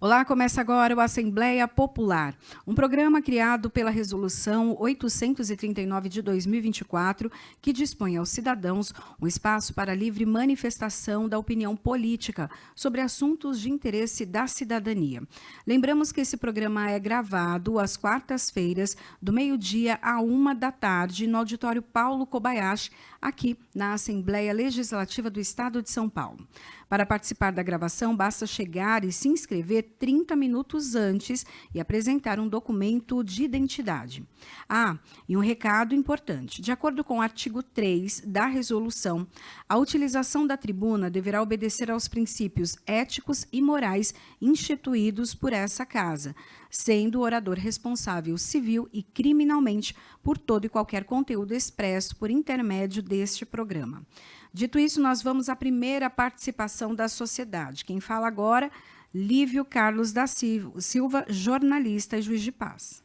Olá, começa agora o Assembleia Popular, um programa criado pela Resolução 839 de 2024, que dispõe aos cidadãos um espaço para livre manifestação da opinião política sobre assuntos de interesse da cidadania. Lembramos que esse programa é gravado às quartas-feiras, do meio-dia à 13h, no auditório Paulo Kobayashi, aqui na Assembleia Legislativa do Estado de São Paulo. Para participar da gravação, basta chegar e se inscrever 30 minutos antes e apresentar um documento de identidade. E um recado importante. De acordo com o artigo 3 da resolução, a utilização da tribuna deverá obedecer aos princípios éticos e morais instituídos por essa casa, sendo o orador responsável civil e criminalmente por todo e qualquer conteúdo expresso por intermédio deste programa. Dito isso, nós vamos à primeira participação da sociedade. Quem fala agora, Lívio Carlos da Silva, jornalista e juiz de paz.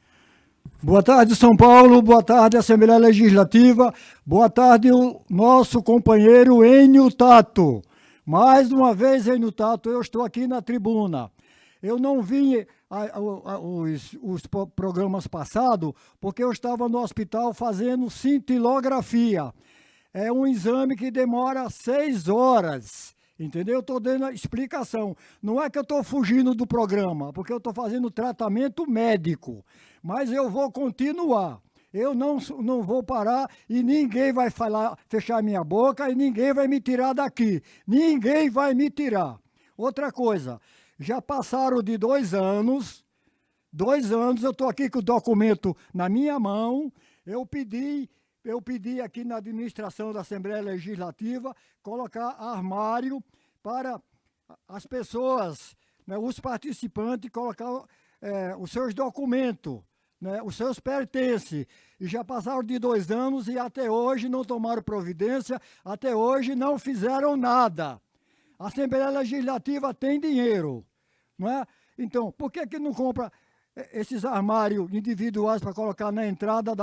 Boa tarde, São Paulo. Boa tarde, Assembleia Legislativa. Boa tarde, o nosso companheiro Enio Tato. Mais uma vez, Enio Tato, eu estou aqui na tribuna. Eu não vim os programas passados porque eu estava no hospital fazendo cintilografia. É um exame que demora 6 horas, entendeu? Eu estou dando a explicação. Não é que eu estou fugindo do programa, porque eu estou fazendo tratamento médico. Mas eu vou continuar. Eu não vou parar e ninguém vai fechar minha boca e ninguém vai me tirar daqui. Ninguém vai me tirar. Outra coisa, já passaram de 2 anos. 2 anos, eu estou aqui com o documento na minha mão. Eu pedi aqui na administração da Assembleia Legislativa colocar armário para as pessoas, né, os participantes, colocar os seus documentos, né, os seus pertences. E já passaram de 2 anos e até hoje não tomaram providência, até hoje não fizeram nada. A Assembleia Legislativa tem dinheiro, não é? Então, por que não compra esses armários individuais para colocar na entrada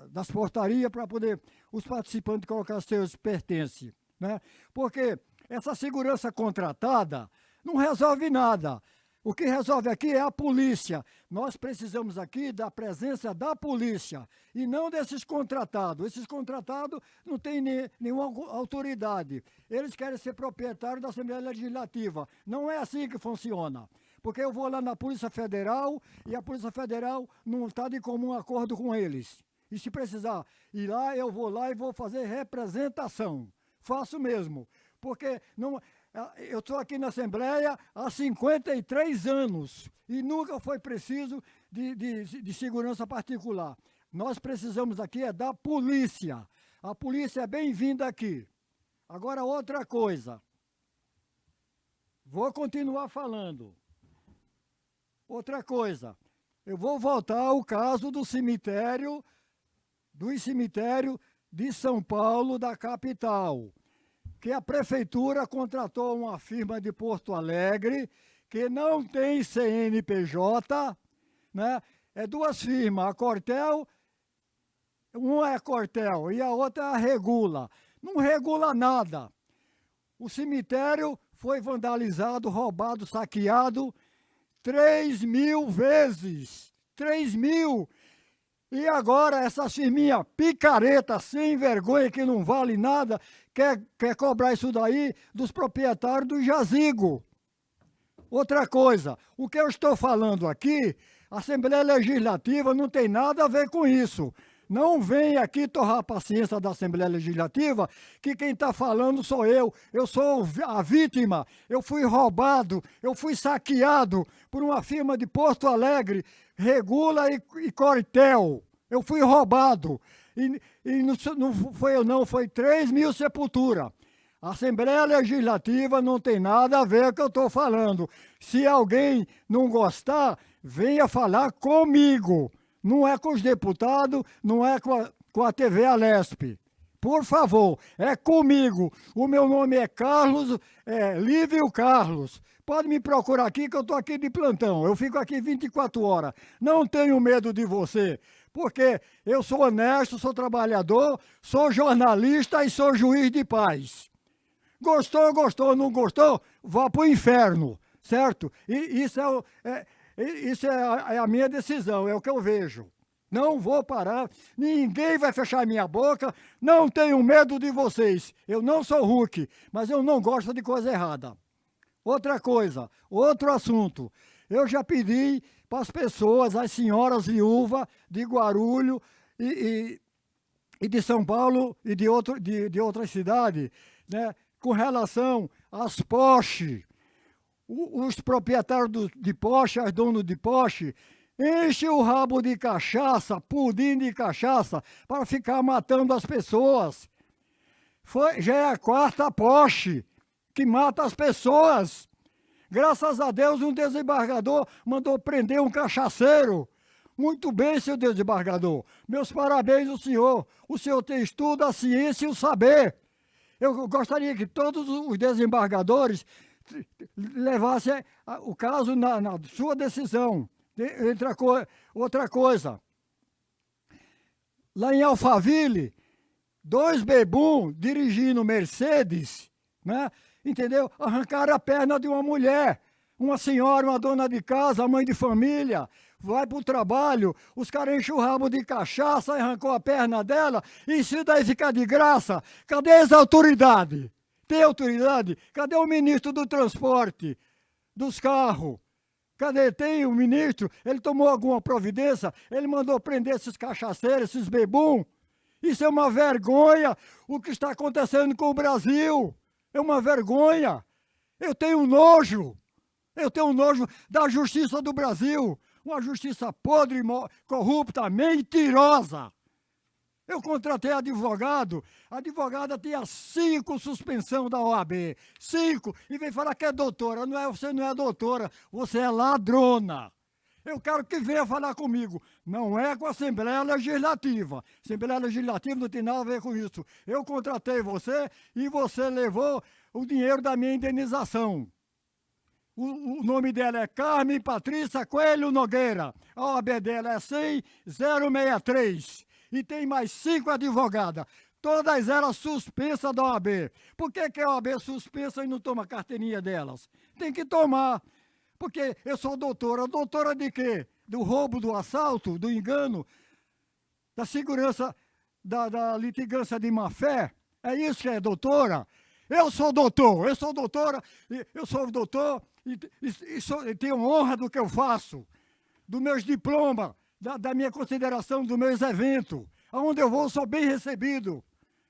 das portarias para poder os participantes colocar seus pertences, né? Porque essa segurança contratada não resolve nada. O que resolve aqui é a polícia. Nós precisamos aqui da presença da polícia e não desses contratados. Esses contratados não têm nenhuma autoridade. Eles querem ser proprietários da Assembleia Legislativa. Não é assim que funciona. Porque eu vou lá na Polícia Federal e a Polícia Federal não está de comum acordo com eles. E se precisar ir lá, eu vou lá e vou fazer representação. Faço mesmo. Porque eu estou aqui na Assembleia há 53 anos e nunca foi preciso de segurança particular. Nós precisamos aqui da polícia. A polícia é bem-vinda aqui. Agora, outra coisa. Vou continuar falando. Outra coisa, eu vou voltar ao caso do cemitério de São Paulo, da capital, que a prefeitura contratou uma firma de Porto Alegre, que não tem CNPJ, né? É 2 firmas, a Cortel, uma é a Cortel e a outra é a Regula. Não regula nada. O cemitério foi vandalizado, roubado, saqueado 3.000 vezes. 3.000. E agora essa firminha picareta, sem vergonha, que não vale nada, quer cobrar isso daí dos proprietários do jazigo. Outra coisa, o que eu estou falando aqui, a Assembleia Legislativa não tem nada a ver com isso. Não vem aqui torrar a paciência da Assembleia Legislativa, que quem está falando sou eu. Eu sou a vítima. Eu fui roubado, eu fui saqueado por uma firma de Porto Alegre, Regula e Cortel. Eu fui roubado. E não foi eu não, foi 3.000 sepulturas. A Assembleia Legislativa não tem nada a ver com o que eu estou falando. Se alguém não gostar, venha falar comigo. Não é com os deputados, não é com a TV Alesp. Por favor, é comigo. O meu nome é Carlos, Lívio Carlos. Pode me procurar aqui que eu estou aqui de plantão. Eu fico aqui 24 horas. Não tenho medo de você, porque eu sou honesto, sou trabalhador, sou jornalista e sou juiz de paz. Gostou, gostou, não gostou? Vá para o inferno. certo? E isso é a minha decisão, é o que eu vejo. Não vou parar, ninguém vai fechar minha boca, não tenho medo de vocês. Eu não sou Hulk, mas eu não gosto de coisa errada. Outra coisa, outro assunto. Eu já pedi para as pessoas, as senhoras viúvas de Guarulhos e de São Paulo e de outras cidades, né, com relação às postes. Os proprietários de poste, os donos de poste, enchem o rabo de cachaça, pudim de cachaça, para ficar matando as pessoas. Já é a quarta poste que mata as pessoas. Graças a Deus, um desembargador mandou prender um cachaceiro. Muito bem, seu desembargador. Meus parabéns ao senhor. O senhor tem estudo, a ciência e o saber. Eu gostaria que todos os desembargadores levassem o caso na sua decisão. Outra coisa. Lá em Alphaville, 2 bebum dirigindo Mercedes, né? Entendeu? Arrancaram a perna de uma mulher, uma senhora, uma dona de casa, mãe de família, vai para o trabalho, os caras enchem o rabo de cachaça, arrancou a perna dela, e se daí ficar de graça, cadê as autoridades? Tem autoridade? Cadê o ministro do transporte, dos carros? Cadê? Tem o ministro? Ele tomou alguma providência? Ele mandou prender esses cachaceiros, esses bebum? Isso é uma vergonha, o que está acontecendo com o Brasil. É uma vergonha. Eu tenho nojo da justiça do Brasil. Uma justiça podre, corrupta, mentirosa. Eu contratei advogado, a advogada tinha 5 suspensão da OAB. 5, e vem falar que é doutora. Você não é doutora, você é ladrona. Eu quero que venha falar comigo. Não é com a Assembleia Legislativa. Assembleia Legislativa não tem nada a ver com isso. Eu contratei você e você levou o dinheiro da minha indenização. O nome dela é Carmen Patrícia Coelho Nogueira. A OAB dela é 10063. E tem mais 5 advogadas. Todas elas suspensas da OAB. Por que a OAB é suspensa e não toma a carteirinha delas? Tem que tomar. Porque eu sou doutora. Doutora de quê? Do roubo, do assalto, do engano, da segurança, da litigância de má-fé? É isso que é doutora? Eu sou doutora, eu sou doutor e tenho honra do que eu faço, dos meus diplomas, da minha consideração, dos meus eventos. Aonde eu vou, sou bem recebido,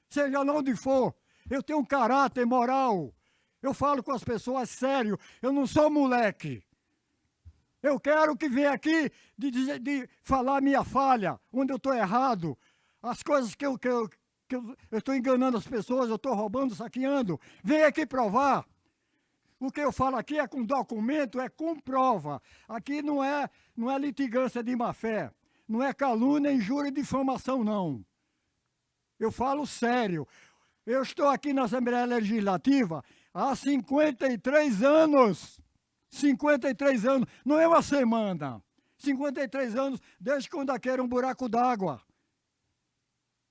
seja lá onde for. Eu tenho um caráter moral. Eu falo com as pessoas sério, eu não sou moleque. Eu quero que venha aqui de falar a minha falha, onde eu estou errado, as coisas que eu estou enganando as pessoas, eu estou roubando, saqueando. Vem aqui provar. O que eu falo aqui é com documento, é com prova. Aqui não é litigância de má-fé, não é calúnia, injúria e difamação, não. Eu falo sério. Eu estou aqui na Assembleia Legislativa há 53 anos. 53 anos, não é uma semana. 53 anos, desde quando aqui era um buraco d'água.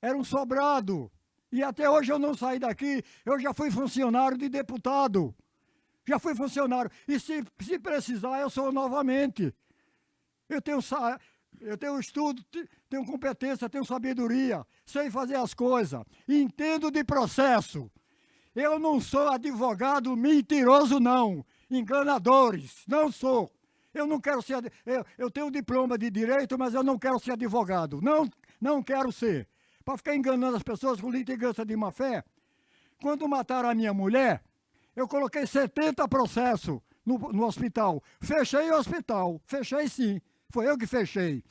Era um sobrado. E até hoje eu não saí daqui. Eu já fui funcionário de deputado. Já fui funcionário. E se precisar, eu sou novamente. Eu tenho estudo, tenho competência, tenho sabedoria. Sei fazer as coisas. Entendo de processo. Eu não sou advogado mentiroso, não. Enganadores. Não sou. Eu não quero ser... Eu tenho diploma de direito, mas eu não quero ser advogado. Não quero ser. Para ficar enganando as pessoas com litigância de má-fé. Quando mataram a minha mulher, eu coloquei 70 processos no hospital. Fechei o hospital. Fechei sim. Foi eu que fechei.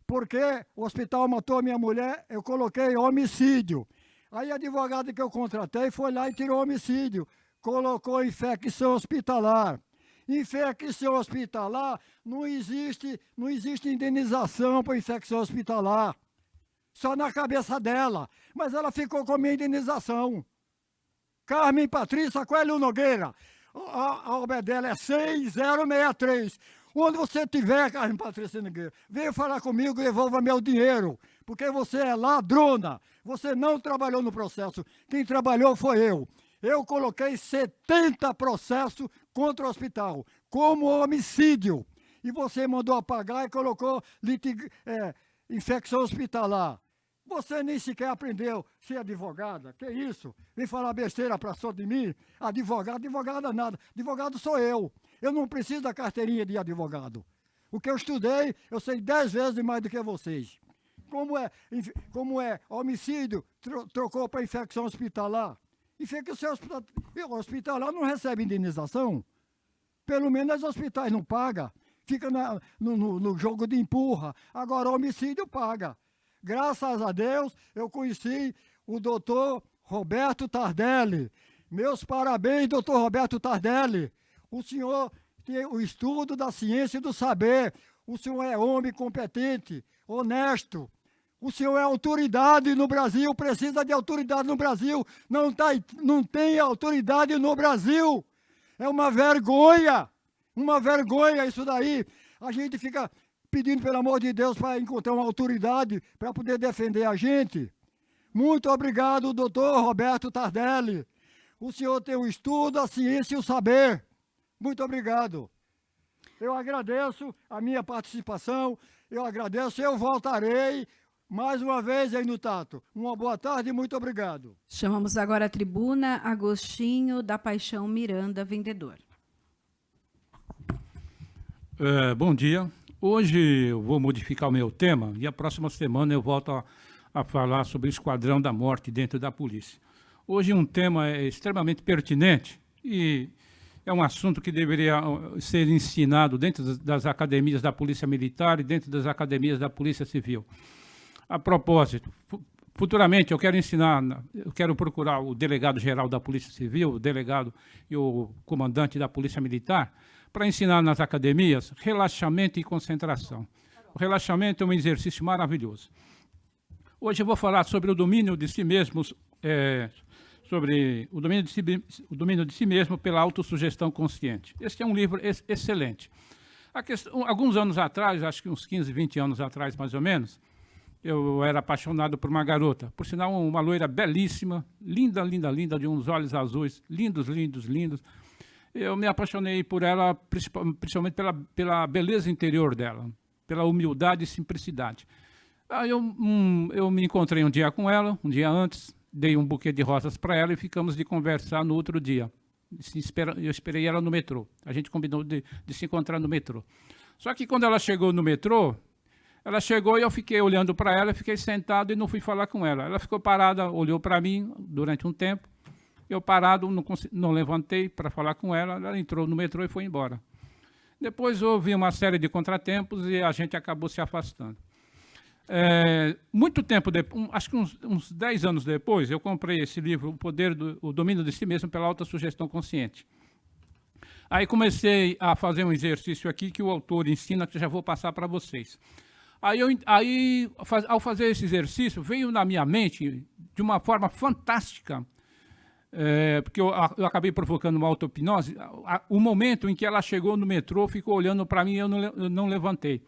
Porque o hospital matou a minha mulher, eu coloquei homicídio. Aí a advogada que eu contratei foi lá e tirou homicídio. Colocou infecção hospitalar. Infecção hospitalar, não existe indenização para infecção hospitalar. Só na cabeça dela. Mas ela ficou com a minha indenização. Carmen Patrícia Coelho Nogueira. A OAB dela é 6063. Onde você estiver, Carmen Patrícia Nogueira, venha falar comigo e devolva meu dinheiro. Porque você é ladrona. Você não trabalhou no processo. Quem trabalhou foi eu. Eu coloquei 70 processos contra o hospital como homicídio. E você mandou apagar e colocou infecção hospitalar. Você nem sequer aprendeu a ser advogada. Que isso? Vem falar besteira para cima de mim? Advogada nada. Advogado sou eu. Eu não preciso da carteirinha de advogado. O que eu estudei, eu sei 10 vezes mais do que vocês. Como é homicídio, trocou para infecção hospitalar. Infecção hospitalar não recebe indenização. Pelo menos os hospitais não pagam. Fica no jogo de empurra. Agora homicídio paga. Graças a Deus, eu conheci o doutor Roberto Tardelli. Meus parabéns, doutor Roberto Tardelli. O senhor tem o estudo da ciência e do saber. O senhor é homem competente, honesto. O senhor é autoridade no Brasil, precisa de autoridade no Brasil. Não tem autoridade no Brasil. É uma vergonha isso daí. A gente fica pedindo, pelo amor de Deus, para encontrar uma autoridade para poder defender a gente. Muito obrigado, doutor Roberto Tardelli. O senhor tem o estudo, a ciência e o saber. Muito obrigado. Eu agradeço a minha participação, eu voltarei mais uma vez aí no Tato. Uma boa tarde e muito obrigado. Chamamos agora a tribuna Agostinho da Paixão Miranda, vendedor. Bom dia. Hoje eu vou modificar o meu tema e a próxima semana eu volto a falar sobre o Esquadrão da Morte dentro da polícia. Hoje um tema extremamente pertinente e é um assunto que deveria ser ensinado dentro das academias da Polícia Militar e dentro das academias da Polícia Civil. A propósito, futuramente eu quero procurar o delegado-geral da Polícia Civil, o delegado e o comandante da Polícia Militar, para ensinar nas academias relaxamento e concentração. O relaxamento é um exercício maravilhoso. Hoje eu vou falar sobre o domínio de si mesmos, sobre o domínio de si mesmo pela autossugestão consciente. Este é um livro excelente. Alguns anos atrás, acho que uns 15, 20 anos atrás mais ou menos, eu era apaixonado por uma garota, por sinal uma loira belíssima, linda, linda, linda, de uns olhos azuis, lindos, lindos, lindos. Eu me apaixonei por ela, principalmente pela beleza interior dela, pela humildade e simplicidade. Aí eu me encontrei um dia com ela, um dia antes, dei um buquê de rosas para ela e ficamos de conversar no outro dia. Eu esperei ela no metrô. A gente combinou de se encontrar no metrô. Só que quando ela chegou no metrô, ela chegou e eu fiquei olhando para ela, fiquei sentado e não fui falar com ela. Ela ficou parada, olhou para mim durante um tempo. Eu parado, não levantei para falar com ela, ela entrou no metrô e foi embora. Depois houve uma série de contratempos e a gente acabou se afastando. Muito tempo depois, acho que uns 10 anos depois, eu comprei esse livro, O Domínio de Si Mesmo pela Autossugestão Consciente. Aí comecei a fazer um exercício aqui que o autor ensina, que eu já vou passar para vocês. Ao fazer esse exercício, veio na minha mente, de uma forma fantástica, porque eu acabei provocando uma auto-hipnose, o momento em que ela chegou no metrô, ficou olhando para mim e eu não levantei.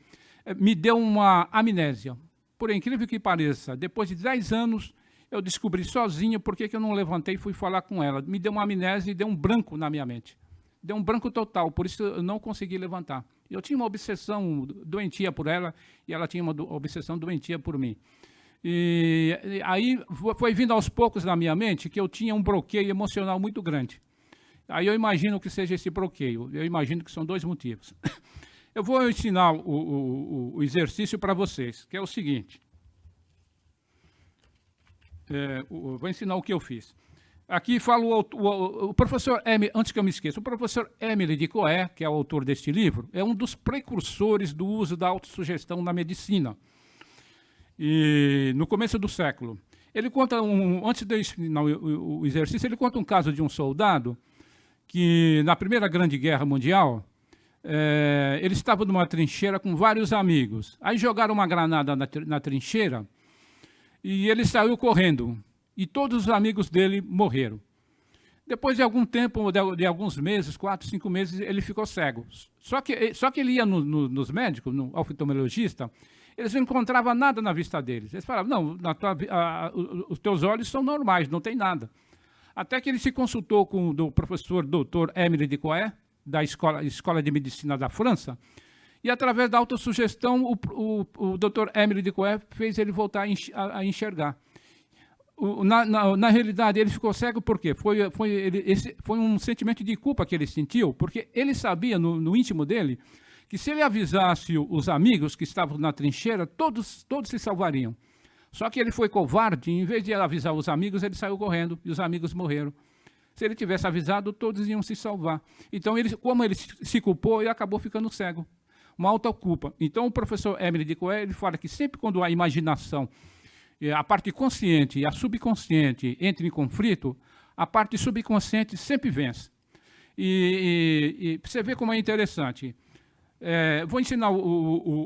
Me deu uma amnésia. Por incrível que pareça, depois de 10 anos, eu descobri sozinho por que eu não levantei e fui falar com ela. Me deu uma amnésia e deu um branco na minha mente. Deu um branco total, por isso eu não consegui levantar. Eu tinha uma obsessão doentia por ela e ela tinha uma obsessão doentia por mim. E aí foi vindo aos poucos na minha mente que eu tinha um bloqueio emocional muito grande. Aí eu imagino que seja esse bloqueio. Eu imagino que são 2 motivos. Eu vou ensinar o exercício para vocês, que é o seguinte. Vou ensinar o que eu fiz. Aqui fala o professor Emily, antes que eu me esqueça, o professor Emily de Coé, que é o autor deste livro, é um dos precursores do uso da autossugestão na medicina. E no começo do século. Ele conta, antes de ensinar o exercício, ele conta um caso de um soldado que, na Primeira Grande Guerra Mundial, ele estava numa trincheira com vários amigos. Aí jogaram uma granada na trincheira e ele saiu correndo. E todos os amigos dele morreram. Depois de algum tempo, de alguns meses, 4, 5 meses, ele ficou cego. Só que ele ia nos médicos, no oftalmologista, eles não encontravam nada na vista deles. Eles falavam, não, os teus olhos são normais, não tem nada. Até que ele se consultou com o professor Dr. Emily de Coé, da Escola de Medicina da França, e através da autossugestão o Dr. Émile de Coé fez ele voltar a enxergar. Na realidade, ele ficou cego por quê? Foi um sentimento de culpa que ele sentiu, porque ele sabia no íntimo dele que se ele avisasse os amigos que estavam na trincheira, todos se salvariam. Só que ele foi covarde, e em vez de avisar os amigos, ele saiu correndo e os amigos morreram. Se ele tivesse avisado, todos iam se salvar. Então, como ele se culpou, ele acabou ficando cego. Uma autoculpa. Então, o professor Émile de Coé, ele fala que sempre quando a imaginação, a parte consciente e a subconsciente entram em conflito, a parte subconsciente sempre vence. E você vê como é interessante. Vou ensinar,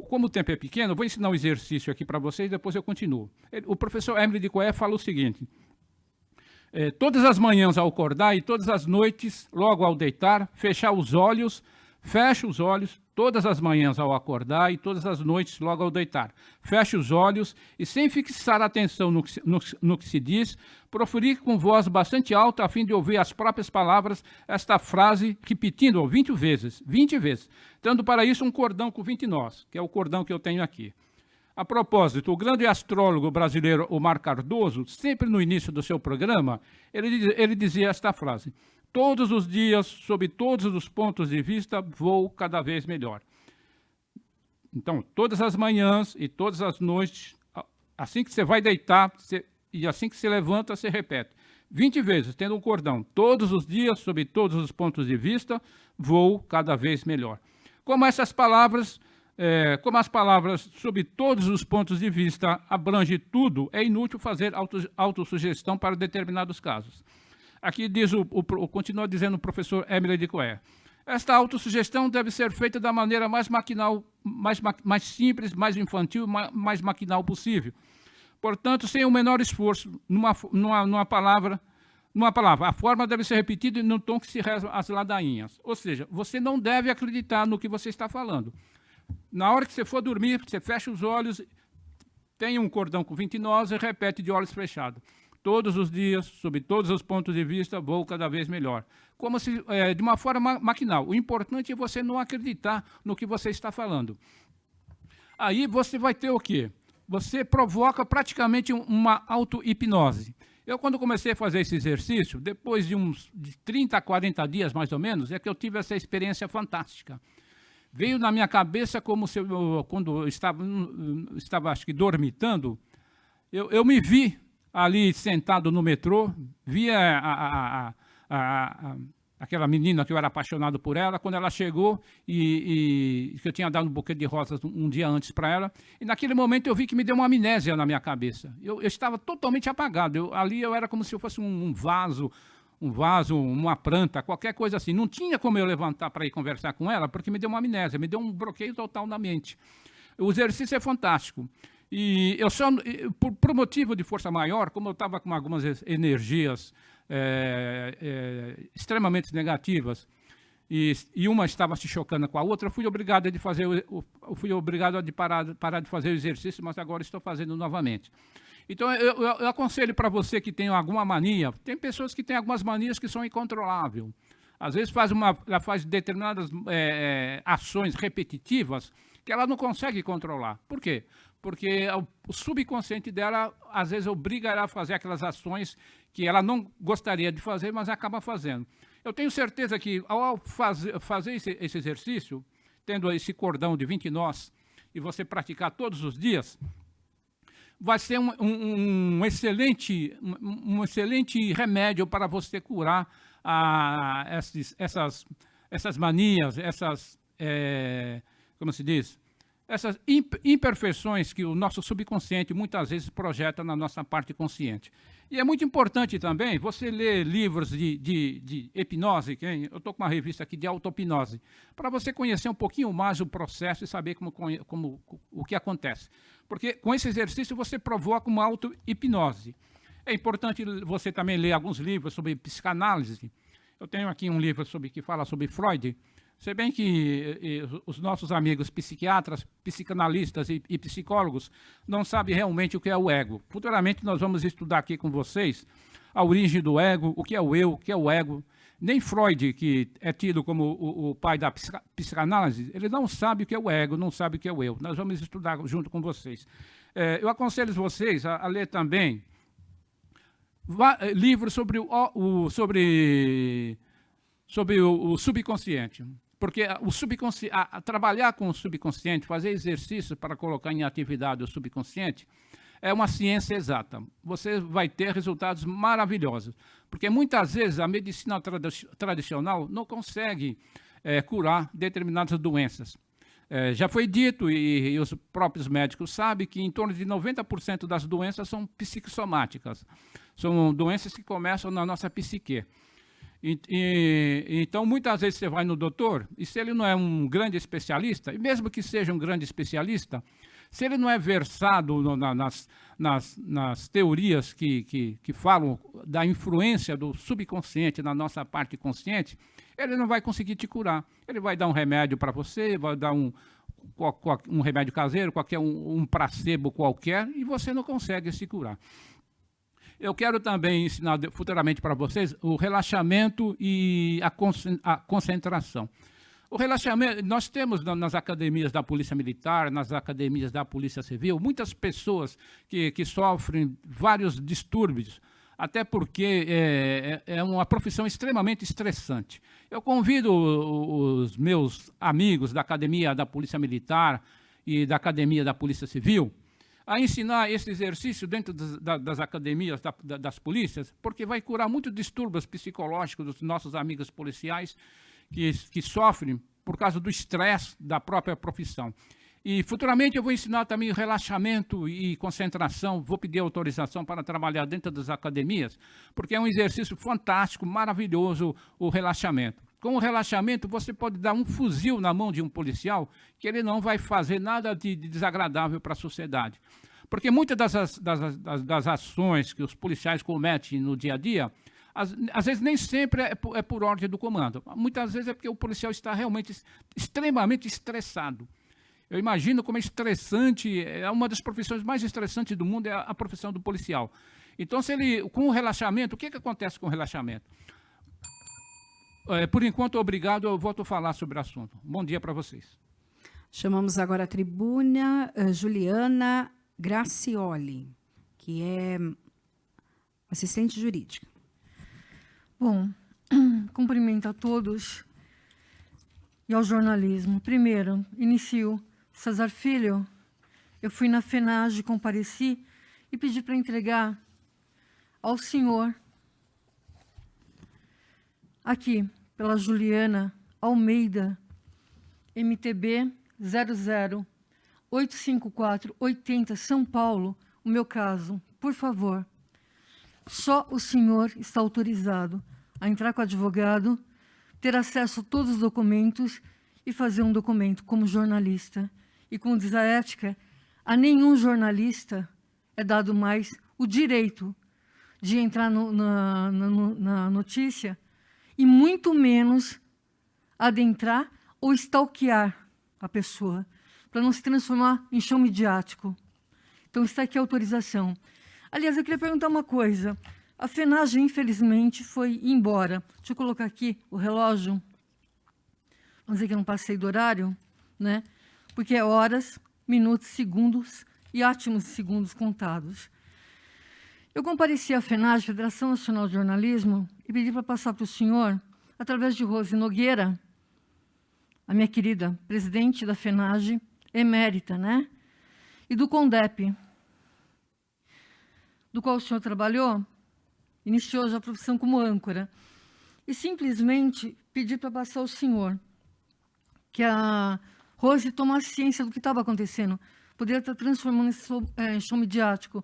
como o tempo é pequeno, vou ensinar um exercício aqui para vocês, depois eu continuo. O professor Émile de Coé fala o seguinte: todas as manhãs ao acordar e todas as noites, logo ao deitar, fecha os olhos, todas as manhãs ao acordar e todas as noites logo ao deitar. Feche os olhos e, sem fixar a atenção no que se diz, proferir com voz bastante alta a fim de ouvir as próprias palavras esta frase, repetindo 20 vezes, tendo para isso um cordão com 20 nós, que é o cordão que eu tenho aqui. A propósito, o grande astrólogo brasileiro Omar Cardoso, sempre no início do seu programa, ele dizia esta frase: todos os dias, sob todos os pontos de vista, vou cada vez melhor. Então, todas as manhãs e todas as noites, assim que você vai deitar e assim que se levanta, você repete 20 vezes, tendo um cordão. Todos os dias, sob todos os pontos de vista, vou cada vez melhor. Como as palavras sob todos os pontos de vista abrangem tudo, é inútil fazer autossugestão para determinados casos. Aqui diz continua dizendo o professor Émile de Coé: esta autossugestão deve ser feita da maneira mais maquinal, mais simples, mais infantil, mais maquinal possível. Portanto, sem o menor esforço, numa palavra, a forma deve ser repetida no tom que se rezam as ladainhas. Ou seja, você não deve acreditar no que você está falando. Na hora que você for dormir, você fecha os olhos, tem um cordão com 20 nós e repete de olhos fechados. Todos os dias, sob todos os pontos de vista, vou cada vez melhor. Como se, de uma forma maquinal. O importante é você não acreditar no que você está falando. Aí você vai ter o quê? Você provoca praticamente uma auto-hipnose. Eu, quando comecei a fazer esse exercício, depois de 30 a 40 dias, mais ou menos, é que eu tive essa experiência fantástica. Veio na minha cabeça como se quando eu estava, acho que, dormitando, eu me vi ali sentado no metrô, via aquela menina que eu era apaixonado por ela, quando ela chegou e que eu tinha dado um buquê de rosas um dia antes para ela, e naquele momento eu vi que me deu uma amnésia na minha cabeça. Eu estava totalmente apagado, ali eu era como se eu fosse um vaso, uma planta, qualquer coisa assim. Não tinha como eu levantar para ir conversar com ela, porque me deu uma amnésia, me deu um bloqueio total na mente. O exercício é fantástico. E eu só, por motivo de força maior, como eu estava com algumas energias extremamente negativas, e uma estava se chocando com a outra, eu fui obrigado de parar de fazer o exercício, mas agora estou fazendo novamente. Então, eu aconselho para você que tem alguma mania, tem pessoas que têm algumas manias que são incontroláveis. Às vezes ela faz determinadas ações repetitivas que ela não consegue controlar. Por quê? Porque o subconsciente dela, às vezes, obriga ela a fazer aquelas ações que ela não gostaria de fazer, mas acaba fazendo. Eu tenho certeza que, ao fazer esse exercício, tendo esse cordão de 20 nós, e você praticar todos os dias, vai ser um excelente remédio para você curar essas manias, como se diz? Essas imperfeições que o nosso subconsciente muitas vezes projeta na nossa parte consciente. E é muito importante também você ler livros de hipnose, eu estou com uma revista aqui de auto-hipnose, para você conhecer um pouquinho mais o processo e saber o que acontece. Porque com esse exercício você provoca uma auto-hipnose. É importante você também ler alguns livros sobre psicanálise. Eu tenho aqui um livro que fala sobre Freud. Se bem que os nossos amigos psiquiatras, psicanalistas e psicólogos não sabem realmente o que é o ego. Futuramente nós vamos estudar aqui com vocês a origem do ego, o que é o eu, o que é o ego. Nem Freud, que é tido como o pai da psicanálise, ele não sabe o que é o ego, não sabe o que é o eu. Nós vamos estudar junto com vocês. Eu aconselho vocês a ler também livros sobre o subconsciente. Porque trabalhar com o subconsciente, fazer exercícios para colocar em atividade o subconsciente, é uma ciência exata. Você vai ter resultados maravilhosos. Porque muitas vezes a medicina tradicional não consegue curar determinadas doenças. Já foi dito, e os próprios médicos sabem, que em torno de 90% das doenças são psicossomáticas. São doenças que começam na nossa psique. Então, muitas vezes você vai no doutor, e se ele não é um grande especialista, e mesmo que seja um grande especialista, se ele não é versado nas teorias que falam da influência do subconsciente na nossa parte consciente, ele não vai conseguir te curar. Ele vai dar um remédio para você, vai dar um remédio caseiro, um placebo qualquer, e você não consegue se curar. Eu quero também ensinar futuramente para vocês o relaxamento e a concentração. O relaxamento, nós temos nas academias da Polícia Militar, nas academias da Polícia Civil, muitas pessoas que sofrem vários distúrbios, até porque é uma profissão extremamente estressante. Eu convido os meus amigos da Academia da Polícia Militar e da Academia da Polícia Civil a ensinar esse exercício dentro das academias das polícias, porque vai curar muitos distúrbios psicológicos dos nossos amigos policiais que sofrem por causa do estresse da própria profissão. E futuramente eu vou ensinar também relaxamento e concentração, vou pedir autorização para trabalhar dentro das academias, porque é um exercício fantástico, maravilhoso o relaxamento. Com o relaxamento, você pode dar um fuzil na mão de um policial que ele não vai fazer nada de desagradável para a sociedade. Porque muitas das ações que os policiais cometem no dia a dia, às vezes nem sempre é por ordem do comando. Muitas vezes é porque o policial está realmente extremamente estressado. Eu imagino como é estressante, é uma das profissões mais estressantes do mundo, é a profissão do policial. Então, com o relaxamento, o que acontece com o relaxamento? Por enquanto, obrigado, eu volto a falar sobre o assunto. Bom dia para vocês. Chamamos agora a tribuna Juliana Gracioli, que é assistente jurídica. Bom, cumprimento a todos e ao jornalismo. Primeiro, inicio. César Filho, eu fui na FENAGE, compareci e pedi para entregar ao senhor, aqui, pela Juliana Almeida, MTB 0085480, São Paulo, o meu caso. Por favor, só o senhor está autorizado a entrar com o advogado, ter acesso a todos os documentos e fazer um documento como jornalista. E como diz a ética, a nenhum jornalista é dado mais o direito de entrar na notícia e muito menos adentrar ou stalkear a pessoa, para não se transformar em show midiático. Então está aqui a autorização. Aliás, eu queria perguntar uma coisa. A FENAGE, infelizmente, foi embora. Deixa eu colocar aqui o relógio. Vamos dizer que eu não passei do horário, né? Porque é horas, minutos, segundos e átimos segundos contados. Eu compareci à FENAGE, Federação Nacional de Jornalismo, e pedi para passar para o senhor, através de Rose Nogueira, a minha querida presidente da FENAGE, emérita, né? E do CONDEP, do qual o senhor trabalhou, iniciou já a profissão como âncora. E simplesmente pedi para passar ao senhor, que a Rose tomasse ciência do que estava acontecendo, poderia estar transformando em show midiático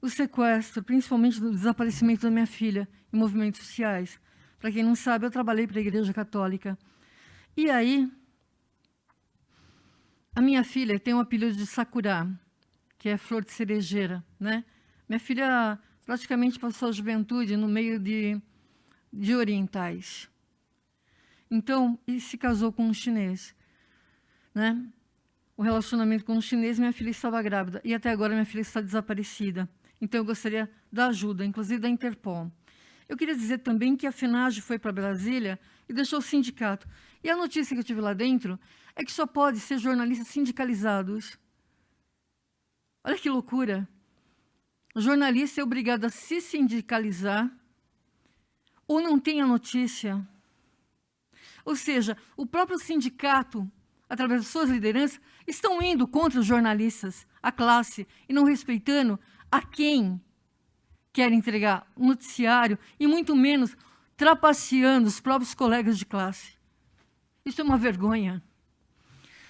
o sequestro, principalmente do desaparecimento da minha filha, em movimentos sociais. Para quem não sabe, eu trabalhei para a Igreja Católica. E aí, a minha filha tem um apelido de Sakura, que é flor de cerejeira, né? Minha filha praticamente passou a juventude no meio de orientais. Então, e se casou com um chinês, né? O relacionamento com um chinês, minha filha estava grávida. E até agora minha filha está desaparecida. Então, eu gostaria da ajuda, inclusive da Interpol. Eu queria dizer também que a FENAGE foi para Brasília e deixou o sindicato. E a notícia que eu tive lá dentro é que só pode ser jornalistas sindicalizados. Olha que loucura. O jornalista é obrigado a se sindicalizar ou não tem a notícia. Ou seja, o próprio sindicato, através de suas lideranças, estão indo contra os jornalistas, a classe, e não respeitando a quem quer entregar um noticiário e muito menos trapaceando os próprios colegas de classe. Isso é uma vergonha.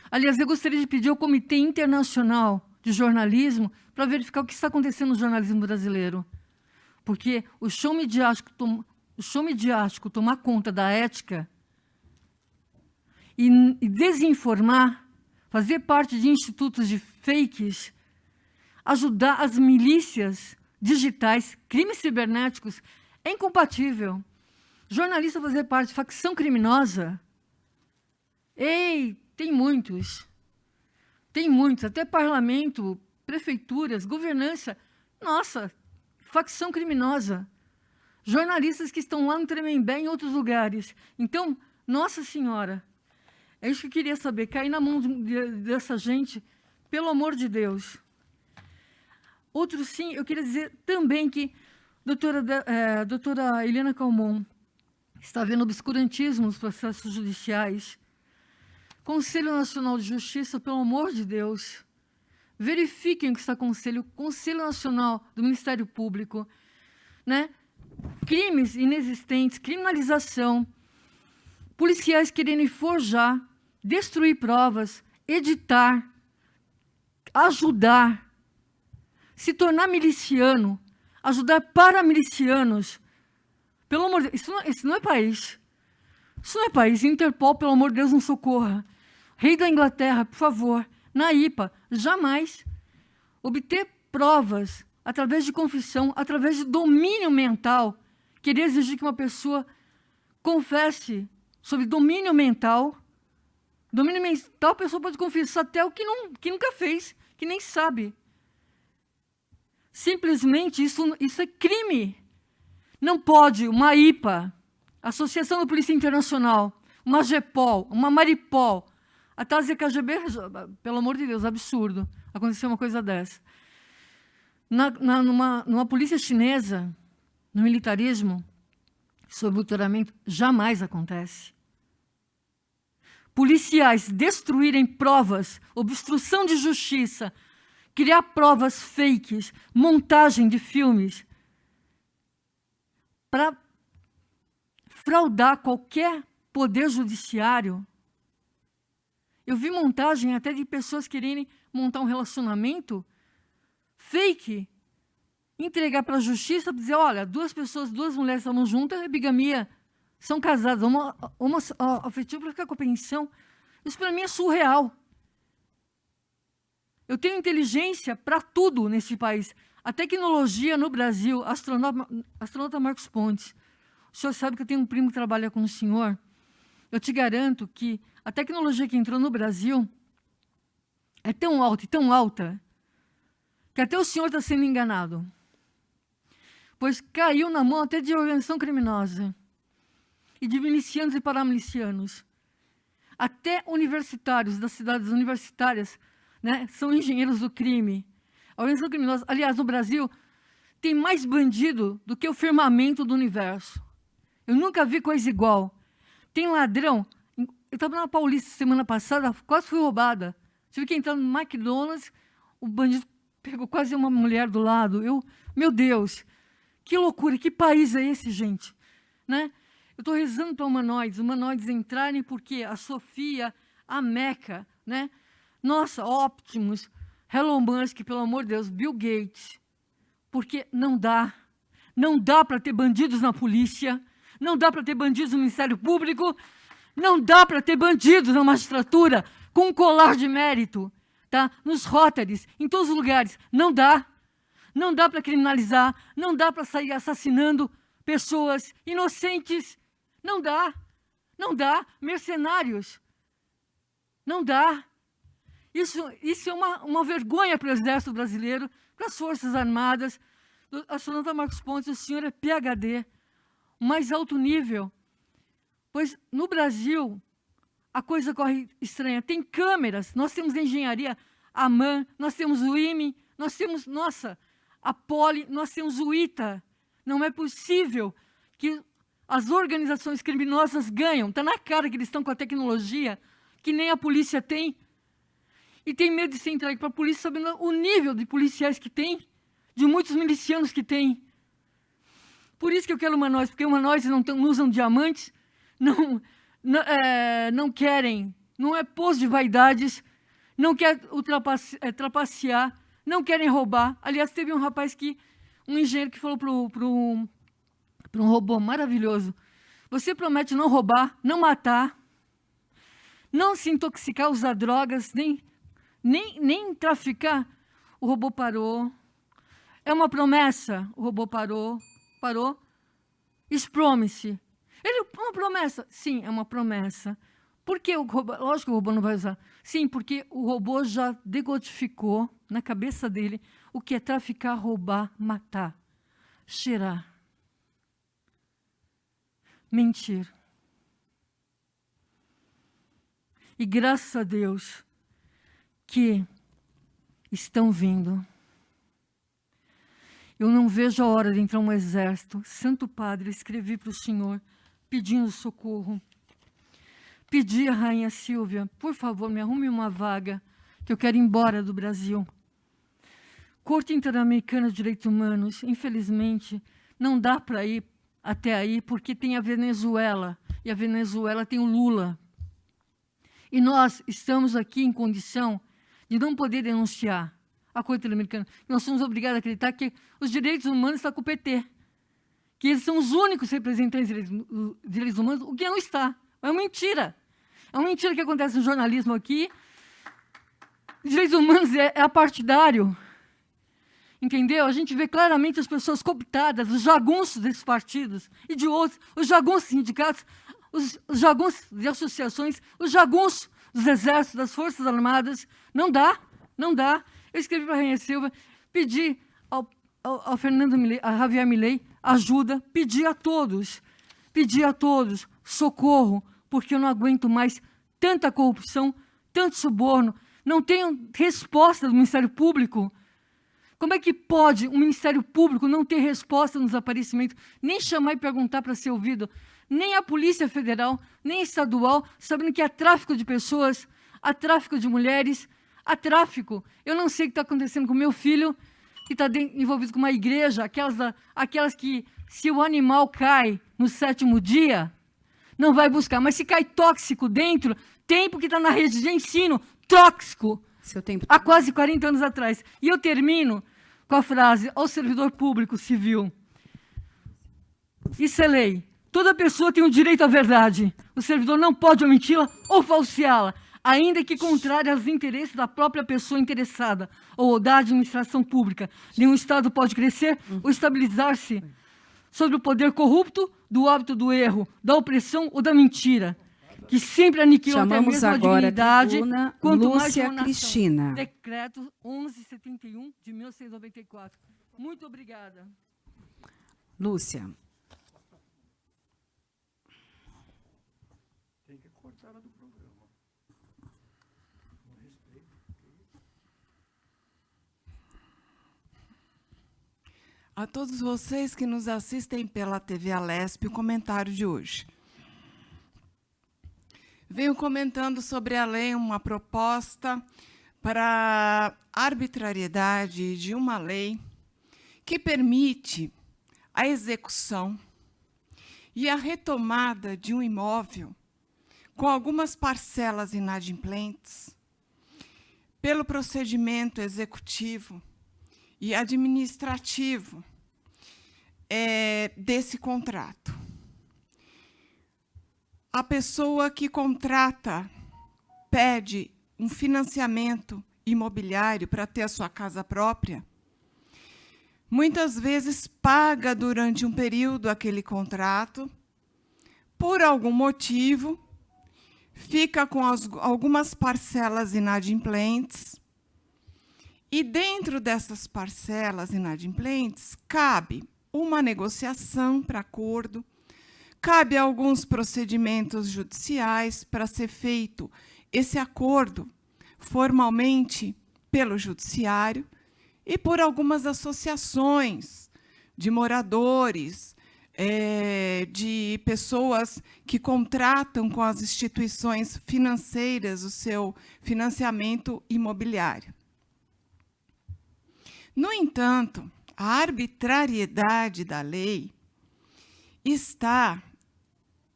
Aliás, eu gostaria de pedir ao Comitê Internacional de Jornalismo para verificar o que está acontecendo no jornalismo brasileiro. Porque o show midiático tomar conta da ética e desinformar, fazer parte de institutos de fakes, ajudar as milícias digitais, crimes cibernéticos, é incompatível. Jornalista fazer parte de facção criminosa, tem muitos, até parlamento, prefeituras, governança, nossa, facção criminosa. Jornalistas que estão lá no Tremembé e em outros lugares. Então, Nossa Senhora, é isso que eu queria saber, cair na mão dessa gente, pelo amor de Deus. Outro sim, eu queria dizer também que doutora Helena Calmon está havendo obscurantismo nos processos judiciais. Conselho Nacional de Justiça, pelo amor de Deus, verifiquem o que está acontecendo. Conselho Nacional do Ministério Público, né? Crimes inexistentes, criminalização, policiais querendo forjar, destruir provas, editar, ajudar, se tornar miliciano, ajudar paramilicianos. Pelo amor de Deus, isso não é país. Isso não é país. Interpol, pelo amor de Deus, nos socorra. Rei da Inglaterra, por favor, na IPA, jamais obter provas através de confissão, através de domínio mental, querer exigir que uma pessoa confesse sobre domínio mental. Domínio mental, a pessoa pode confessar até o que nunca fez, que nem sabe. Simplesmente isso é crime. Não pode uma IPA, Associação da Polícia Internacional, uma GEPOL, uma Maripol, a TASE-KGB, pelo amor de Deus, absurdo acontecer uma coisa dessa. Numa polícia chinesa, no militarismo, sob doutoramento, jamais acontece. Policiais destruírem provas, obstrução de justiça, criar provas fakes, montagem de filmes, para fraudar qualquer poder judiciário. Eu vi montagem até de pessoas quererem montar um relacionamento fake, entregar para a justiça, dizer, olha, duas mulheres estavam juntas, é bigamia, são casadas, uma afetiva para ficar com a pensão. Isso para mim é surreal. Eu tenho inteligência para tudo nesse país. A tecnologia no Brasil, astronauta Marcos Pontes, o senhor sabe que eu tenho um primo que trabalha com o senhor. Eu te garanto que a tecnologia que entrou no Brasil é tão alta e tão alta que até o senhor está sendo enganado. Pois caiu na mão até de organização criminosa e de milicianos e paramilicianos. Até universitários das cidades universitárias, né, são engenheiros do crime. A organização criminosa, aliás, no Brasil, tem mais bandido do que o firmamento do universo. Eu nunca vi coisa igual. Tem ladrão. Eu estava na Paulista semana passada, quase fui roubada. Tive que entrar no McDonald's, o bandido pegou quase uma mulher do lado. Meu Deus, que loucura, que país é esse, gente? Né? Eu estou rezando para os humanoides entrarem, porque a Sofia, a Meca, né? Nossa, Optimus, Elon Musk, pelo amor de Deus, Bill Gates. Porque não dá para ter bandidos na polícia, não dá para ter bandidos no Ministério Público, não dá para ter bandidos na magistratura com um colar de mérito, tá? Nos Rotaries, em todos os lugares. Não dá para criminalizar, não dá para sair assassinando pessoas inocentes. Não dá, mercenários. Não dá. Isso é uma vergonha para o Exército Brasileiro, para as Forças Armadas. Astronauta Marcos Pontes, o senhor é PhD. mais alto nível. Pois no Brasil, a coisa corre estranha. Tem câmeras, nós temos a engenharia, a AMAN, nós temos o IME, nós temos, a Poli, nós temos o ITA. Não é possível que as organizações criminosas ganham. Está na cara que eles estão com a tecnologia que nem a polícia tem. E tem medo de ser entregue para a polícia, sabendo o nível de policiais que tem, de muitos milicianos que tem. Por isso que eu quero humanoides, porque humanoides não usam diamantes, não querem, não é pose de vaidades, não quer trapacear, não querem roubar. Aliás, teve um engenheiro que falou para um robô maravilhoso: você promete não roubar, não matar, não se intoxicar, usar drogas, nem traficar. O robô parou. É uma promessa? O robô parou. Promise. Uma promessa? Sim, é uma promessa. Por que o robô? Lógico que o robô não vai usar. Sim, porque o robô já decodificou na cabeça dele o que é traficar, roubar, matar, cheirar, mentir. E graças a Deus que estão vindo. Eu não vejo a hora de entrar um exército. Santo Padre, escrevi para o Senhor pedindo socorro. Pedi à Rainha Sílvia, por favor, me arrume uma vaga, que eu quero ir embora do Brasil. Corte Interamericana de Direitos Humanos, infelizmente, não dá para ir até aí, porque tem a Venezuela, e a Venezuela tem o Lula. E nós estamos aqui em condição de não poder denunciar a Corte Interamericana. Nós somos obrigados a acreditar que os direitos humanos estão com o PT, que eles são os únicos representantes de direitos humanos, o que não está. É uma mentira. É uma mentira que acontece no jornalismo aqui. Direitos humanos é apartidário. Entendeu? A gente vê claramente as pessoas cooptadas, os jagunços desses partidos e de outros, os jagunços sindicatos, os jagunços de associações, os jagunços dos exércitos, das Forças Armadas. Não dá. Eu escrevi para a Rainha Silva, pedi ao Fernando Milei, a Javier Milei, ajuda, pedi a todos socorro, porque eu não aguento mais tanta corrupção, tanto suborno, não tenho resposta do Ministério Público. Como é que pode um Ministério Público não ter resposta no desaparecimento, nem chamar e perguntar para ser ouvido, nem a Polícia Federal, nem a estadual, sabendo que há tráfico de pessoas, há tráfico de mulheres, há tráfico. Eu não sei o que está acontecendo com meu filho, que está envolvido com uma igreja, aquelas que, se o animal cai no 7º dia, não vai buscar. Mas se cai tóxico dentro, tem porque está na rede de ensino, tóxico, há quase 40 anos atrás. E eu termino com a frase ao servidor público civil. Isso é lei. Toda pessoa tem o direito à verdade. O servidor não pode omiti-la ou falseá-la, ainda que contrária aos interesses da própria pessoa interessada ou da administração pública. Nenhum Estado pode crescer ou estabilizar-se sobre o poder corrupto, do hábito do erro, da opressão ou da mentira, que sempre aniquilam até mesmo a dignidade, quanto mais uma nação. Cristina. Decreto 1171 de 1694. Muito obrigada. Lúcia. A todos vocês que nos assistem pela TV Alesp, o comentário de hoje. Venho comentando sobre a lei, uma proposta para a arbitrariedade de uma lei que permite a execução e a retomada de um imóvel com algumas parcelas inadimplentes pelo procedimento executivo e administrativo desse contrato. A pessoa que contrata pede um financiamento imobiliário para ter a sua casa própria, muitas vezes paga durante um período aquele contrato, por algum motivo, fica com algumas parcelas inadimplentes, e dentro dessas parcelas inadimplentes, cabe uma negociação para acordo, Cabe alguns procedimentos judiciais para ser feito esse acordo formalmente pelo judiciário e por algumas associações de moradores, de pessoas que contratam com as instituições financeiras o seu financiamento imobiliário. No entanto, a arbitrariedade da lei está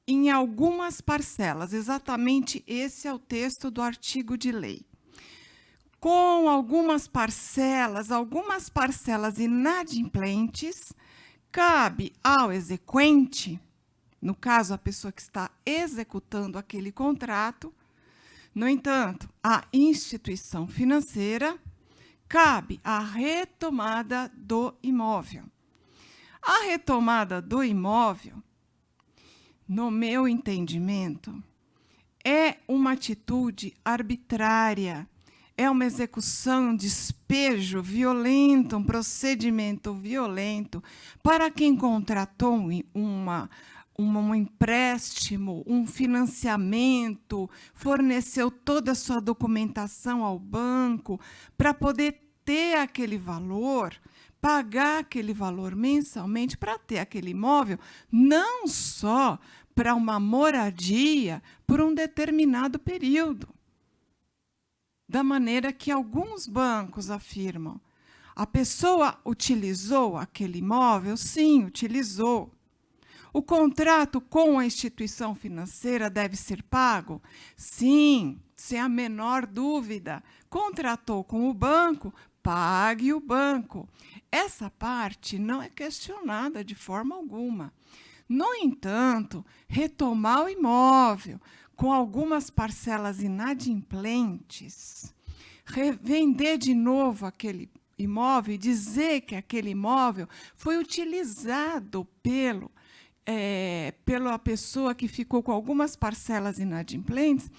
em algumas parcelas, exatamente esse é o texto do artigo de lei. Com algumas parcelas inadimplentes, cabe ao exequente, no caso, a pessoa que está executando aquele contrato, no entanto, a instituição financeira, cabe a retomada do imóvel. A retomada do imóvel, no meu entendimento, é uma atitude arbitrária, é uma execução, um despejo violento, um procedimento violento para quem contratou um empréstimo, um financiamento, forneceu toda a sua documentação ao banco para poder ter aquele valor, pagar aquele valor mensalmente para ter aquele imóvel, não só para uma moradia por um determinado período. Da maneira que alguns bancos afirmam. A pessoa utilizou aquele imóvel? Sim, utilizou. O contrato com a instituição financeira deve ser pago? Sim, sem a menor dúvida. Contratou com o banco? Pague o banco. Essa parte não é questionada de forma alguma. No entanto, retomar o imóvel com algumas parcelas inadimplentes, revender de novo aquele imóvel e dizer que aquele imóvel foi utilizado pela pessoa que ficou com algumas parcelas inadimplentes,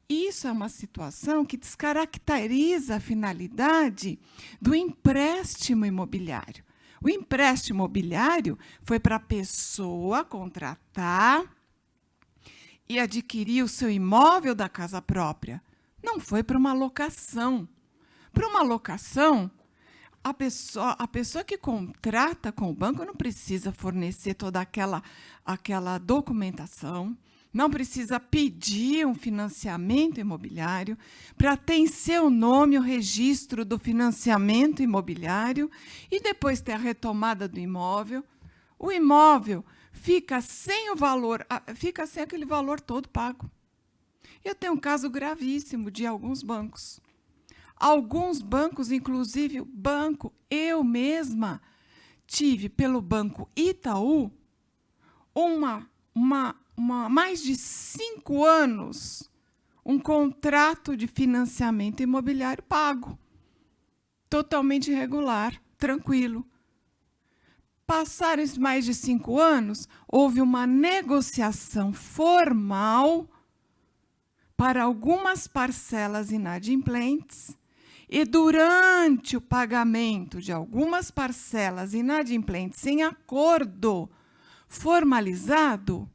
isso é uma situação que descaracteriza a finalidade do empréstimo imobiliário. O empréstimo imobiliário foi para a pessoa contratar e adquirir o seu imóvel da casa própria. Não foi para uma locação. Para uma locação, a pessoa que contrata com o banco não precisa fornecer toda aquela documentação, não precisa pedir um financiamento imobiliário para ter em seu nome o registro do financiamento imobiliário e depois ter a retomada do imóvel. O imóvel fica sem o valor, fica sem aquele valor todo pago. Eu tenho um caso gravíssimo de alguns bancos. Alguns bancos, inclusive o banco, eu mesma tive pelo Banco Itaú mais de 5 anos um contrato de financiamento imobiliário pago, totalmente regular, tranquilo. Passaram mais de 5 anos, houve uma negociação formal para algumas parcelas inadimplentes e durante o pagamento de algumas parcelas inadimplentes em acordo formalizado,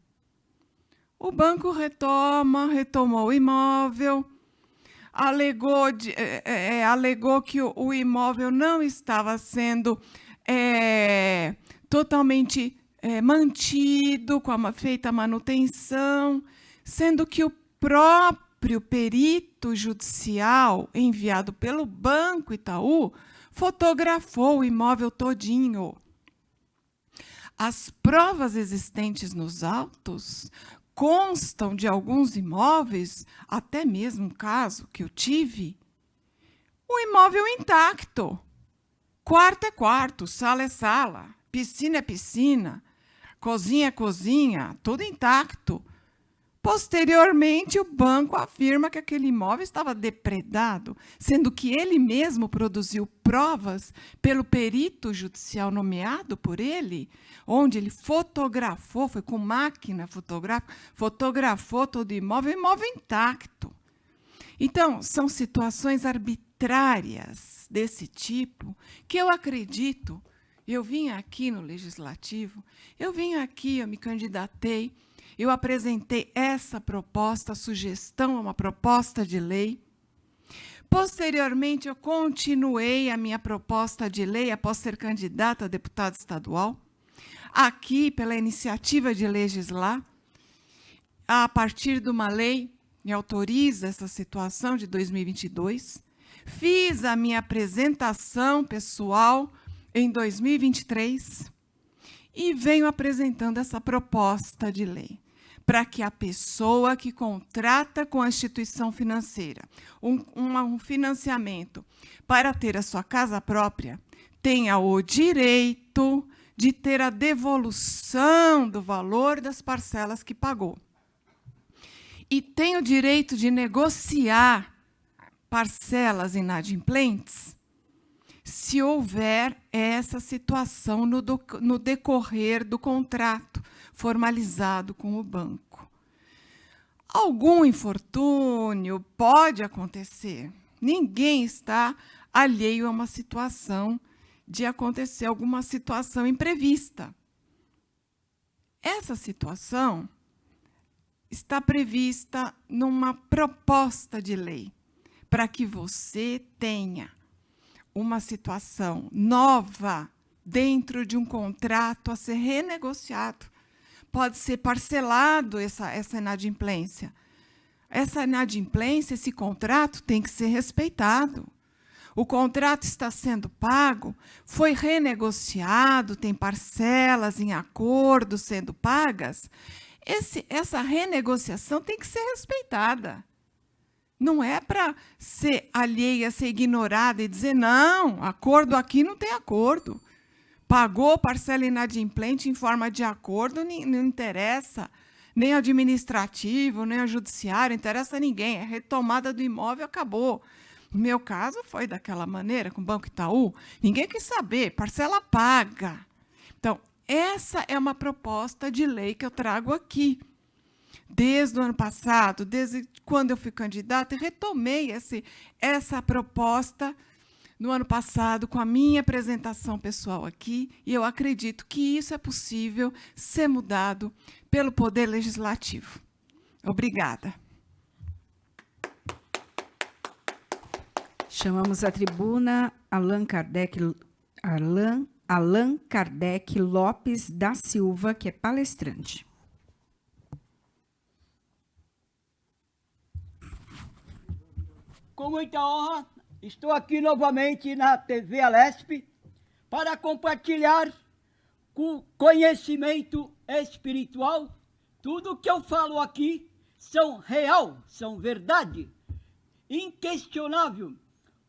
o banco retomou o imóvel, alegou que o imóvel não estava sendo totalmente mantido, feita a manutenção, sendo que o próprio perito judicial enviado pelo Banco Itaú fotografou o imóvel todinho. As provas existentes nos autos constam de alguns imóveis, até mesmo um caso que eu tive, o imóvel intacto. Quarto é quarto, sala é sala, piscina é piscina, cozinha é cozinha, tudo intacto. Posteriormente, o banco afirma que aquele imóvel estava depredado, sendo que ele mesmo produziu provas pelo perito judicial nomeado por ele, onde ele fotografou, foi com máquina fotográfica, fotografou todo o imóvel intacto. Então, são situações arbitrárias desse tipo que eu acredito Eu vim aqui no Legislativo, eu me candidatei, eu apresentei essa proposta, a sugestão, uma proposta de lei. Posteriormente, eu continuei a minha proposta de lei após ser candidata a deputada estadual, aqui pela iniciativa de legislar, a partir de uma lei que autoriza essa situação de 2022. Fiz a minha apresentação pessoal em 2023 e venho apresentando essa proposta de lei para que a pessoa que contrata com a instituição financeira um financiamento para ter a sua casa própria tenha o direito de ter a devolução do valor das parcelas que pagou. E tem o direito de negociar parcelas inadimplentes se houver essa situação no decorrer do contrato formalizado com o banco. Algum infortúnio pode acontecer. Ninguém está alheio a uma situação de acontecer alguma situação imprevista. Essa situação está prevista numa proposta de lei para que você tenha uma situação nova dentro de um contrato a ser renegociado. Pode ser parcelado essa inadimplência. Essa inadimplência, esse contrato tem que ser respeitado. O contrato está sendo pago, foi renegociado, tem parcelas em acordo sendo pagas. Essa renegociação tem que ser respeitada. Não é para ser alheia, ser ignorada e dizer, não, acordo aqui não tem acordo. Pagou parcela inadimplente em forma de acordo, não interessa, nem administrativo, nem a judiciário, interessa a ninguém. É retomada do imóvel, acabou. No meu caso, foi daquela maneira, com o Banco Itaú. Ninguém quis saber, parcela paga. Então, essa é uma proposta de lei que eu trago aqui. Desde o ano passado, desde quando eu fui candidata, eu retomei essa proposta no ano passado, com a minha apresentação pessoal aqui, e eu acredito que isso é possível ser mudado pelo Poder Legislativo. Obrigada. Chamamos à tribuna Allan Kardec Lopes da Silva, que é palestrante. Com muita honra, estou aqui novamente na TV Alesp para compartilhar com conhecimento espiritual. Tudo que eu falo aqui são real, são verdade, inquestionável,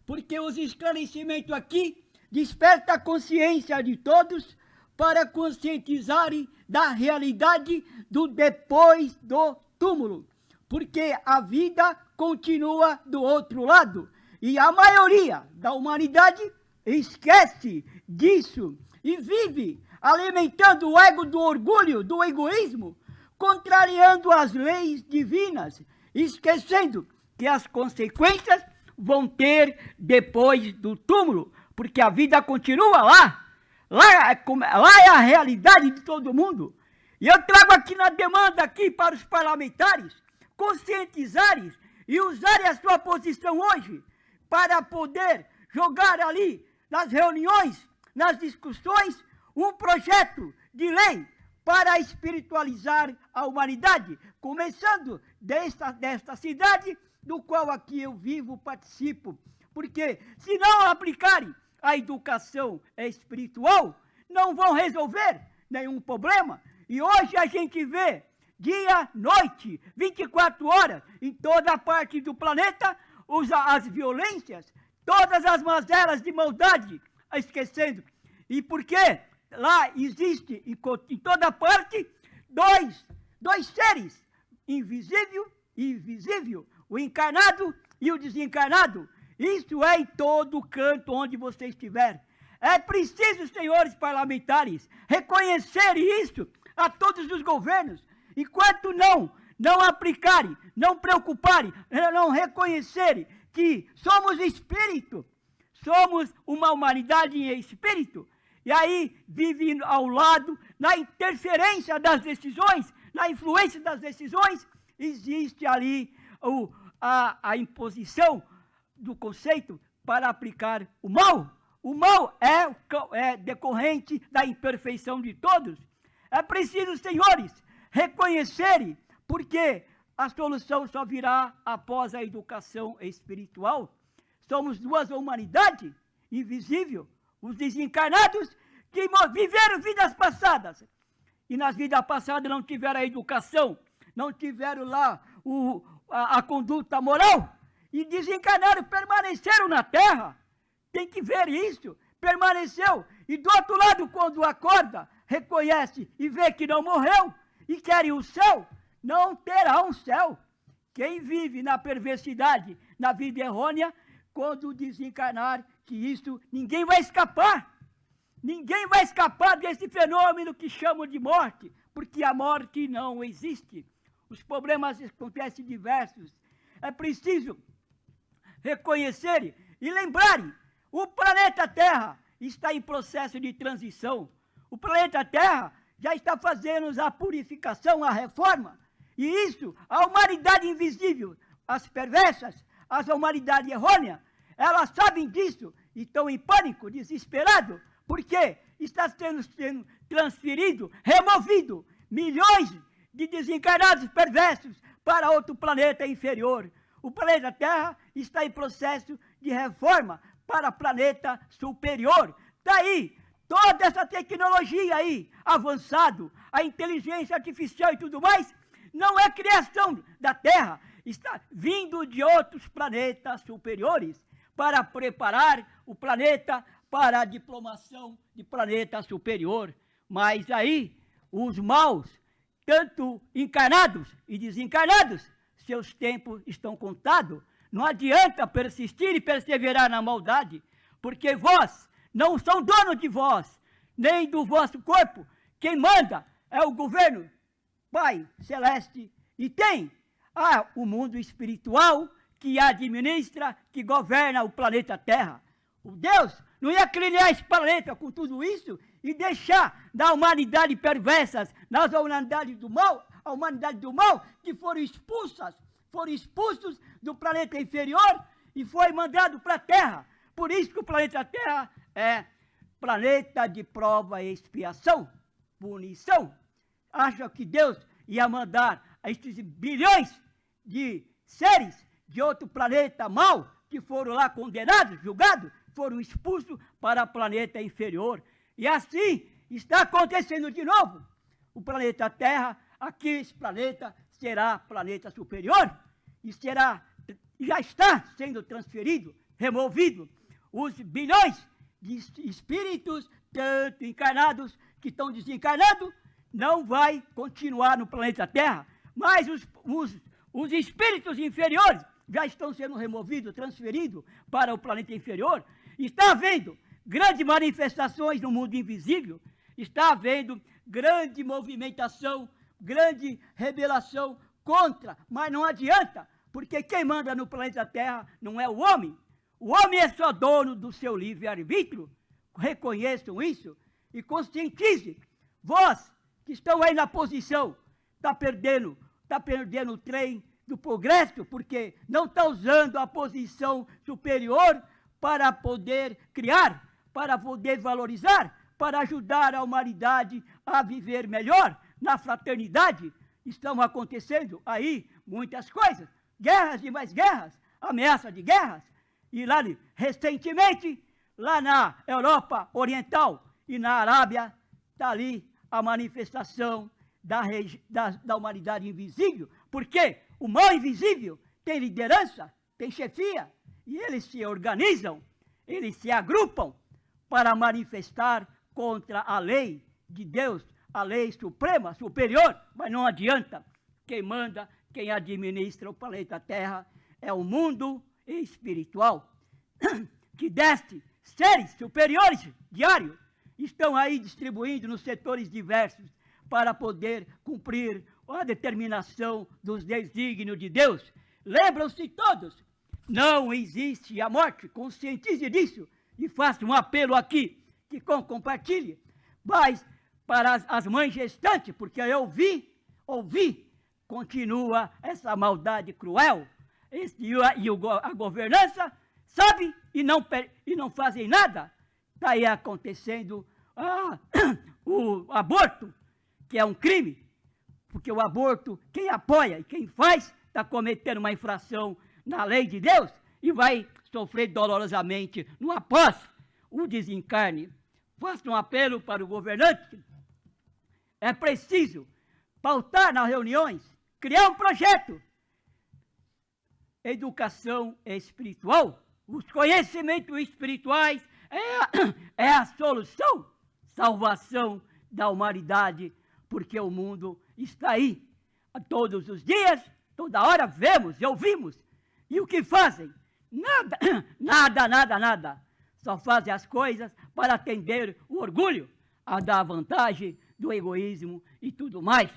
porque os esclarecimentos aqui despertam a consciência de todos para conscientizarem da realidade do depois do túmulo, porque a vida continua do outro lado. E a maioria da humanidade esquece disso e vive alimentando o ego do orgulho, do egoísmo, contrariando as leis divinas, esquecendo que as consequências vão ter depois do túmulo, porque a vida continua lá. Lá é a realidade de todo mundo. E eu trago aqui na demanda aqui para os parlamentares conscientizarem e usarem a sua posição hoje para poder jogar ali nas reuniões, nas discussões, um projeto de lei para espiritualizar a humanidade, começando desta cidade, do qual aqui eu vivo, participo. Porque se não aplicarem a educação espiritual, não vão resolver nenhum problema. E hoje a gente vê dia, noite, 24 horas, em toda a parte do planeta, as violências, todas as mazelas de maldade, esquecendo. E porque lá existe, em toda parte, dois seres, invisível e invisível, o encarnado e o desencarnado. Isso é em todo canto onde você estiver. É preciso, senhores parlamentares, reconhecer isso a todos os governos. Enquanto não aplicarem, não preocuparem, não reconhecerem que somos espírito, somos uma humanidade em espírito, e aí vive ao lado, na interferência das decisões, na influência das decisões, existe ali a imposição do conceito para aplicar o mal. O mal é decorrente da imperfeição de todos. É preciso, senhores, reconhecerem, porque a solução só virá após a educação espiritual. Somos duas humanidades invisíveis, os desencarnados que viveram vidas passadas, e nas vidas passadas não tiveram a educação, não tiveram lá a conduta moral, e desencarnaram, permaneceram na Terra. Tem que ver isso, permaneceu, e do outro lado, quando acorda, reconhece e vê que não morreu, e quer o céu, não terá um céu. Quem vive na perversidade, na vida errônea, quando desencarnar, que isso, ninguém vai escapar. Ninguém vai escapar desse fenômeno que chamam de morte, porque a morte não existe. Os problemas acontecem diversos. É preciso reconhecer e lembrar: o planeta Terra está em processo de transição. O planeta Terra já está fazendo a purificação, a reforma. E isso, a humanidade invisível, as perversas, as humanidade errônea, elas sabem disso e estão em pânico, desesperado, porque está sendo transferido, removido milhões de desencarnados perversos para outro planeta inferior. O planeta Terra está em processo de reforma para planeta superior. Daí, toda essa tecnologia aí, avançado, a inteligência artificial e tudo mais, não é criação da Terra, está vindo de outros planetas superiores para preparar o planeta para a diplomação de planeta superior. Mas aí, os maus, tanto encarnados e desencarnados, seus tempos estão contados. Não adianta persistir e perseverar na maldade, porque vós não são donos de vós, nem do vosso corpo. Quem manda é o governo Pai Celeste, e tem o mundo espiritual que administra, que governa o planeta Terra. O Deus não ia criar esse planeta com tudo isso e deixar da humanidade perversas, nas humanidades do mal, a humanidade do mal, que foram expulsos do planeta inferior e foi mandado para a Terra. Por isso que o planeta Terra é planeta de prova e expiação, punição. Acha que Deus ia mandar a esses bilhões de seres de outro planeta mau, que foram lá condenados, julgados, foram expulsos para o planeta inferior. E assim está acontecendo de novo. O planeta Terra, aqui esse planeta, será planeta superior, e já está sendo transferido, removido, os bilhões de espíritos, tanto encarnados que estão desencarnados, não vai continuar no planeta Terra, mas os espíritos inferiores já estão sendo removidos, transferidos para o planeta inferior. Está havendo grandes manifestações no mundo invisível, está havendo grande movimentação, grande rebelação contra, mas não adianta, porque quem manda no planeta Terra não é o homem. O homem é só dono do seu livre-arbítrio. Reconheçam isso e conscientizem. Vós que estão aí na posição, está perdendo o trem do progresso, porque não está usando a posição superior para poder criar, para poder valorizar, para ajudar a humanidade a viver melhor, na fraternidade. Estão acontecendo aí muitas coisas, guerras e mais guerras, ameaça de guerras. E lá, recentemente, lá na Europa Oriental e na Arábia, está ali a manifestação da humanidade invisível, porque o mal invisível tem liderança, tem chefia, e eles se organizam, eles se agrupam para manifestar contra a lei de Deus, a lei suprema, superior, mas não adianta. Quem manda, quem administra o planeta Terra é o mundo espiritual, que deste seres superiores diários estão aí distribuindo nos setores diversos para poder cumprir a determinação dos desígnios de Deus. Lembram-se todos, não existe a morte, conscientize disso, e faço um apelo aqui, que compartilhe, mas para as mães gestantes, porque eu ouvi, continua essa maldade cruel, a governança sabe e não fazem nada. Está aí acontecendo o aborto, que é um crime, porque o aborto, quem apoia e quem faz, está cometendo uma infração na lei de Deus e vai sofrer dolorosamente no após o desencarne. Faço um apelo para o governante. É preciso pautar nas reuniões, criar um projeto. Educação espiritual, os conhecimentos espirituais é a solução, salvação da humanidade, porque o mundo está aí. Todos os dias, toda hora vemos e ouvimos. E o que fazem? Nada. Só fazem as coisas para atender o orgulho, a dar vantagem do egoísmo e tudo mais.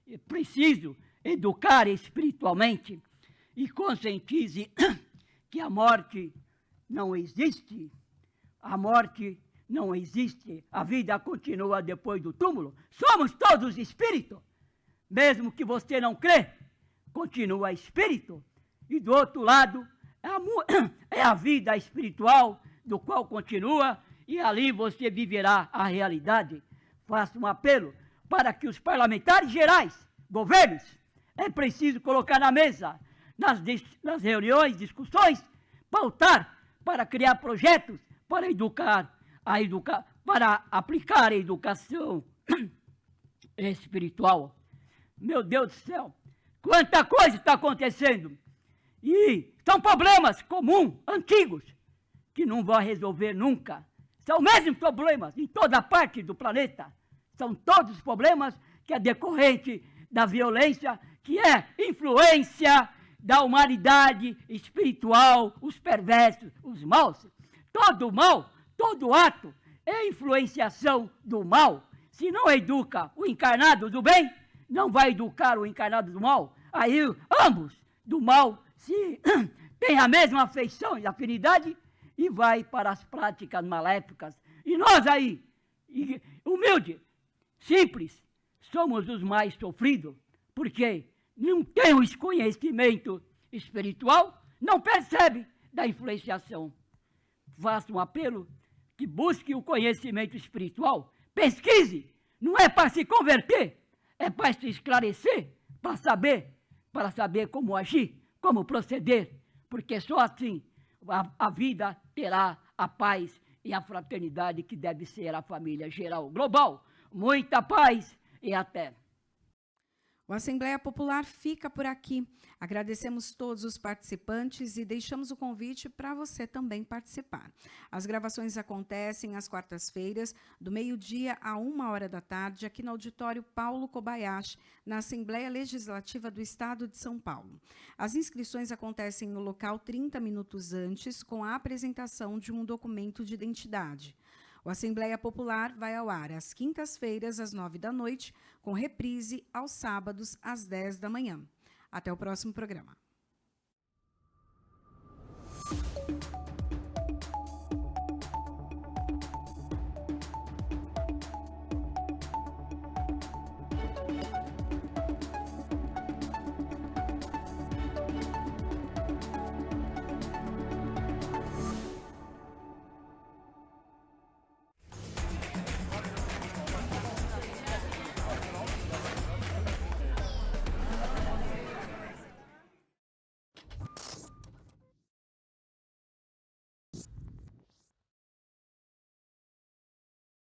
É preciso educar espiritualmente e conscientize que a morte não existe. A morte não existe. A vida continua depois do túmulo. Somos todos espírito. Mesmo que você não crê, continua espírito. E do outro lado, é a vida espiritual, do qual continua, e ali você viverá a realidade. Faço um apelo para que os parlamentares gerais, governos, é preciso colocar na mesa, nas reuniões, discussões, pautar para criar projetos para para aplicar a educação espiritual. Meu Deus do céu, quanta coisa está acontecendo! E são problemas comuns, antigos, que não vão resolver nunca. São os mesmos problemas em toda parte do planeta. São todos os problemas que é decorrente da violência, que é influência da humanidade espiritual, os perversos, os maus. Todo mal, todo ato é influenciação do mal. Se não educa o encarnado do bem, não vai educar o encarnado do mal. Aí ambos do mal se têm a mesma afeição e afinidade e vai para as práticas maléficas. E nós aí, humilde, simples, somos os mais sofridos, porque não tem o conhecimento espiritual, não percebe da influenciação. Faço um apelo que busque o conhecimento espiritual, pesquise, não é para se converter, é para se esclarecer, para saber como agir, como proceder, porque só assim a vida terá a paz e a fraternidade que deve ser a família geral, global. Muita paz e até. O Assembleia Popular fica por aqui. Agradecemos todos os participantes e deixamos o convite para você também participar. As gravações acontecem às quartas-feiras, do meio-dia a 1h da tarde, aqui no auditório Paulo Kobayashi, na Assembleia Legislativa do Estado de São Paulo. As inscrições acontecem no local 30 minutos antes, com a apresentação de um documento de identidade. O Assembleia Popular vai ao ar às quintas-feiras, às 9h da noite, com reprise aos sábados, às 10 da manhã. Até o próximo programa.